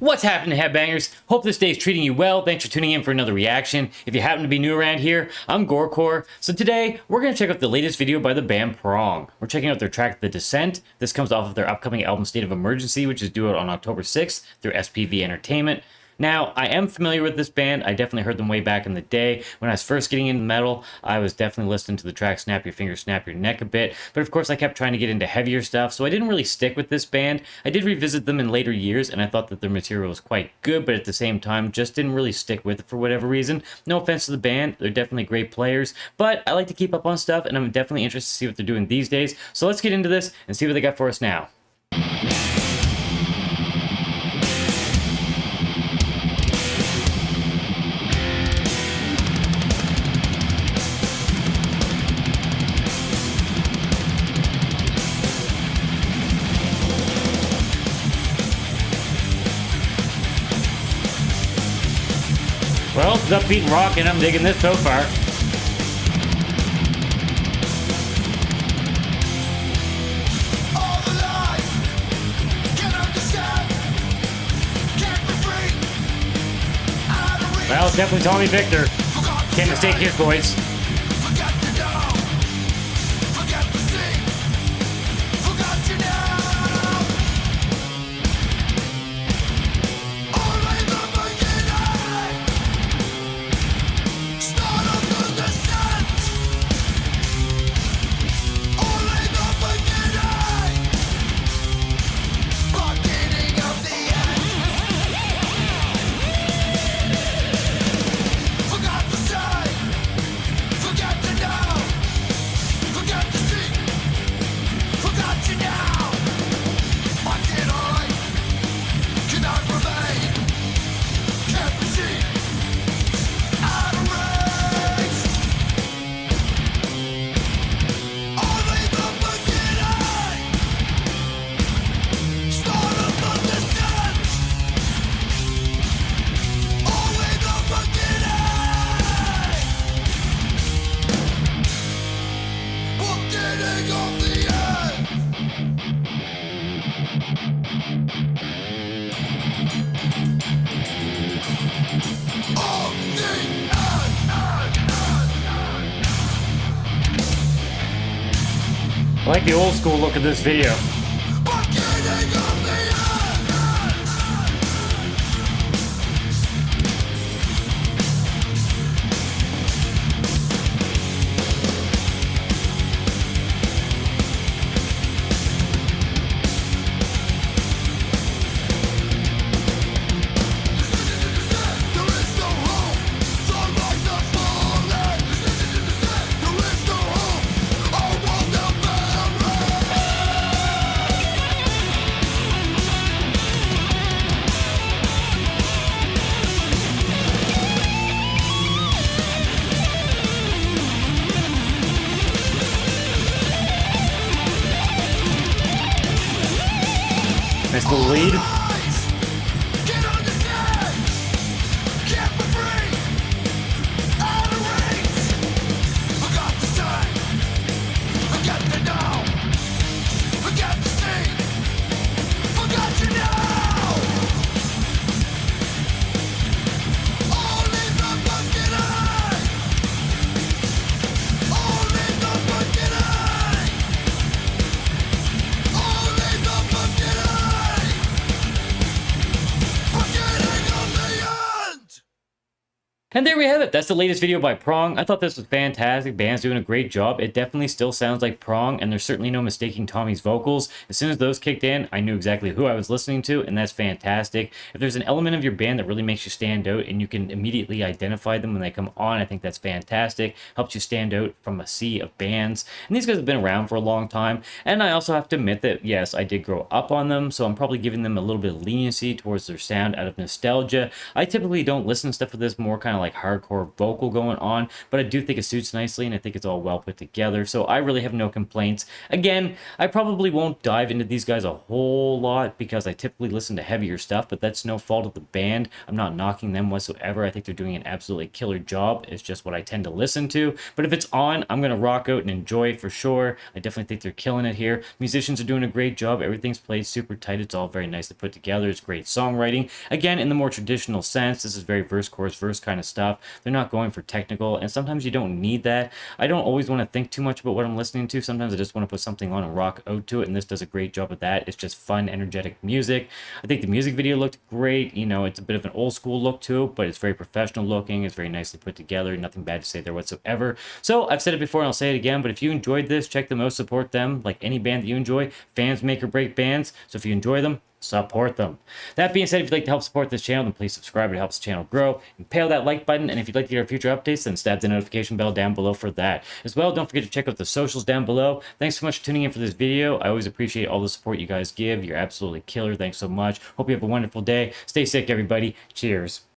What's happening, headbangers? Hope this day is treating you well. Thanks for tuning in for another reaction. If you happen to be new around here, I'm GoreCore. So today, we're going to check out the latest video by the band Prong. We're checking out their track, The Descent. This comes off of their upcoming album, State of Emergency, which is due out on October 6th through SPV Entertainment. Now, I am familiar with this band. I definitely heard them way back in the day. When I was first getting into metal, I was definitely listening to the track Snap Your Fingers, Snap Your Neck a bit. But of course, I kept trying to get into heavier stuff, so I didn't really stick with this band. I did revisit them in later years, and I thought that their material was quite good, but at the same time, just didn't really stick with it for whatever reason. No offense to the band, they're definitely great players, but I like to keep up on stuff, and I'm definitely interested to see what they're doing these days. So let's get into this and see what they got for us now. Well, it's upbeat rock, and I'm digging this so far. Well, it's definitely Tommy Victor. Can't mistake his voice. I like the old school look of this video. Nice little lead. And there we have it. That's the latest video by Prong. I thought this was fantastic. Band's doing a great job. It definitely still sounds like Prong, and there's certainly no mistaking Tommy's vocals. As soon as those kicked in, I knew exactly who I was listening to, and that's fantastic. If there's an element of your band that really makes you stand out and you can immediately identify them when they come on, I think that's fantastic. Helps you stand out from a sea of bands. And these guys have been around for a long time, and I also have to admit that, yes, I did grow up on them, so I'm probably giving them a little bit of leniency towards their sound out of nostalgia. I typically don't listen to stuff with this more kind of like like hardcore vocal going on, but I do think it suits nicely, and I think it's all well put together. So I really have no complaints. Again, I probably won't dive into these guys a whole lot because I typically listen to heavier stuff, but that's no fault of the band. I'm not knocking them whatsoever. I think they're doing an absolutely killer job. It's just what I tend to listen to. But if it's on, I'm gonna rock out and enjoy for sure. I definitely think they're killing it here. Musicians are doing a great job. Everything's played super tight. It's all very nicely put together. It's great songwriting. Again, in the more traditional sense, this is very verse, chorus, verse kind of stuff. They're not going for technical, and sometimes you don't need that. I don't always want to think too much about what I'm listening to. Sometimes I just want to put something on and rock out to it, and this does a great job of that. It's just fun, energetic music. I think the music video looked great. You know, it's a bit of an old school look to it, but it's very professional looking. It's very nicely put together. Nothing bad to say there whatsoever. So I've said it before and I'll say it again, but if you enjoyed this, check them out, support them. Like any band that you enjoy, fans make or break bands. So if you enjoy them, support them. That being said, if you'd like to help support this channel, then please subscribe. It helps the channel grow. Impale that like button, and if you'd like to get our future updates, then stab the notification bell down below for that. As well, don't forget to check out the socials down below. Thanks so much for tuning in for this video. I always appreciate all the support you guys give. You're absolutely killer. Thanks so much. Hope you have a wonderful day. Stay sick, everybody. Cheers.